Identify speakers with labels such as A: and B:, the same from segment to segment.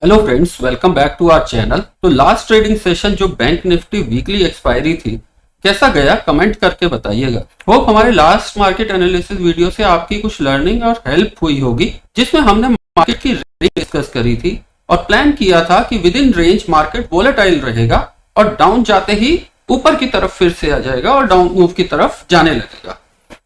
A: Hello friends, welcome back to our channel. तो last trading session जो bank Nifty weekly expiry थी, कैसा गया कमेंट करके बताइएगा। होप हमारे लास्ट मार्केट एनालिसिस वीडियो से आपकी कुछ लर्निंग और हेल्प हुई होगी, जिसमें हमने मार्केट की रेंज डिस्कस करी थी और प्लान किया था कि with in range market volatile रहेगा और डाउन जाते ही ऊपर की तरफ फिर से आ जाएगा और डाउन मूव की तरफ जाने लगेगा।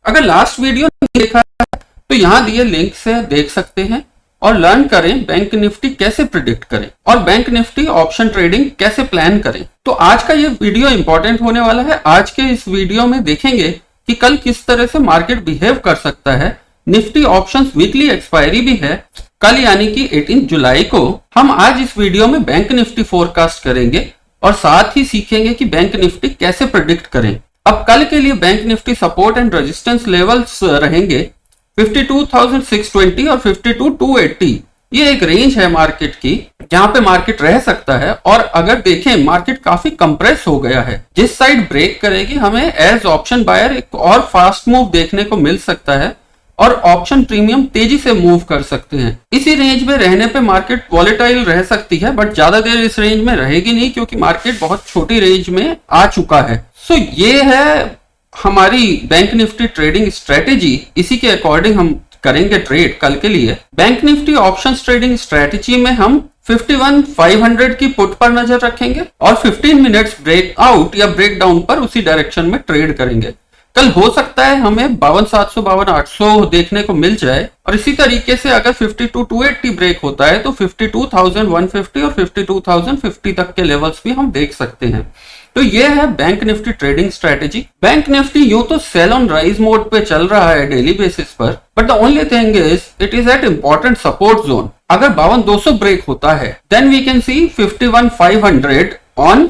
A: अगर लास्ट वीडियो नहीं देखा है तो यहाँ दिए लिंक से देख सकते हैं और लर्न करें बैंक निफ्टी कैसे प्रिडिक्ट करें और बैंक निफ्टी ऑप्शन ट्रेडिंग कैसे प्लान करें। तो आज का ये वीडियो इंपॉर्टेंट होने वाला है। आज के इस वीडियो में देखेंगे कि कल किस तरह से मार्केट बिहेव कर सकता है। निफ्टी ऑप्शंस वीकली एक्सपायरी भी है कल, यानी कि 18 जुलाई को। हम आज इस वीडियो में बैंक निफ्टी फोरकास्ट करेंगे और साथ ही सीखेंगे कि बैंक निफ्टी कैसे प्रिडिक्ट करें। अब कल के लिए bank Nifty support and resistance levels रहेंगे 52,620 और 52,280। ये एक रेंज है मार्केट की जहां पे मार्केट रह सकता है। और अगर देखें मार्केट काफी कंप्रेस हो गया है, जिस साइड ब्रेक करेगी हमें एज ऑप्शन बायर एक और फास्ट मूव देखने को मिल सकता है और ऑप्शन प्रीमियम तेजी से मूव कर सकते हैं। इसी रेंज में रहने पे मार्केट वॉलेटाइल रह सकती है, बट ज्यादा देर इस रेंज में रहेगी नहीं क्योंकि मार्केट बहुत छोटी रेंज में आ चुका है। सो ये है हमारी बैंक निफ्टी ट्रेडिंग स्ट्रेटेजी। इसी के अकॉर्डिंग हम करेंगे ट्रेड कल के लिए। Bank Nifty options trading strategy में हम 51,500 की पुट पर नजर रखेंगे और 15 मिनट्स ब्रेक आउट या ब्रेक डाउन पर उसी डायरेक्शन में ट्रेड करेंगे। कल हो सकता है हमें 52,700 52,800 देखने को मिल जाए और इसी तरीके से अगर 52,280 ब्रेक होता है तो 52,150 और 52,050 तक के लेवल्स भी हम देख सकते हैं। तो ये है bank Nifty trading strategy. Bank Nifty यूं तो सेल ऑन राइज मोड पे चल रहा है डेली बेसिस पर, but the only thing is it is at important support zone. अगर 52,200 ब्रेक होता है then we can see 51,500 on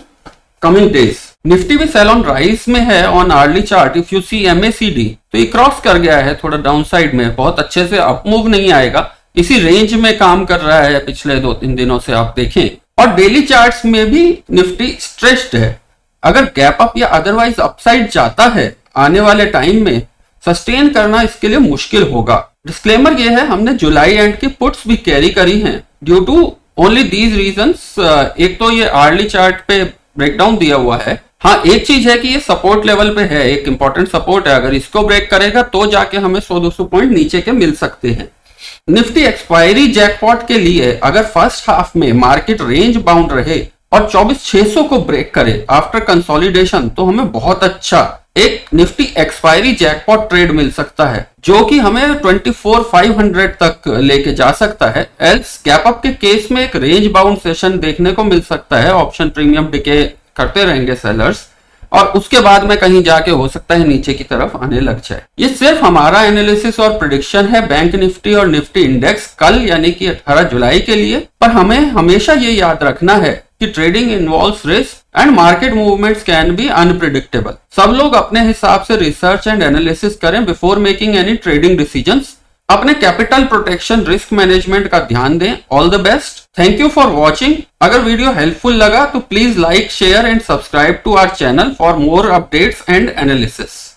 A: coming days. Nifty भी सेल ऑन राइज में है on early chart. If you see MACD तो ये cross कर गया है थोड़ा डाउन साइड में, बहुत अच्छे से अप मूव नहीं आएगा, इसी रेंज में काम कर रहा है पिछले 2-3 दिनों से आप देखें। और डेली चार्ट्स में भी निफ्टी स्ट्रेच्ड है। अगर गैप अप या अदरवाइज अपसाइड जाता है आने वाले टाइम में, सस्टेन करना इसके लिए मुश्किल होगा। डिस्क्लेमर ये है, हमने जुलाई एंड की पुट्स भी कैरी करी हैं due to only these reasons. एक तो ये अर्ली चार्ट पे ब्रेकडाउन दिया हुआ है। हाँ, एक चीज है कि ये सपोर्ट लेवल पे है, एक इंपॉर्टेंट सपोर्ट है। अगर इसको ब्रेक करेगा तो जाके हमें 100-200 पॉइंट नीचे के मिल सकते हैं। निफ्टी एक्सपायरी जैकपॉट के लिए अगर फर्स्ट हाफ में मार्केट रेंज बाउंड रहे और 24,600 को ब्रेक करे आफ्टर कंसोलिडेशन तो हमें बहुत अच्छा एक निफ्टी एक्सपायरी जैकपॉट ट्रेड मिल सकता है, जो कि हमें 24,500 तक लेके जा सकता है। एल्स गैप अप के केस में एक रेंज बाउंड सेशन देखने को मिल सकता है। ऑप्शन प्रीमियम डिके करते रहेंगे सेलर्स और उसके बाद में कहीं जाके हो सकता है नीचे की तरफ आने लग जाए। ये सिर्फ हमारा एनालिसिस और प्रेडिक्शन है बैंक निफ्टी और निफ्टी इंडेक्स कल यानी कि 18 जुलाई के लिए। पर हमें हमेशा ये याद रखना है कि trading involves risk and market movements can be unpredictable. सब लोग अपने हिसाब से रिसर्च एंड एनालिसिस करें before making any trading decisions. अपने कैपिटल प्रोटेक्शन रिस्क मैनेजमेंट का ध्यान दें। All the best. Thank you for watching. अगर वीडियो हेल्पफुल लगा तो please like, share and subscribe to our channel for more updates and analysis.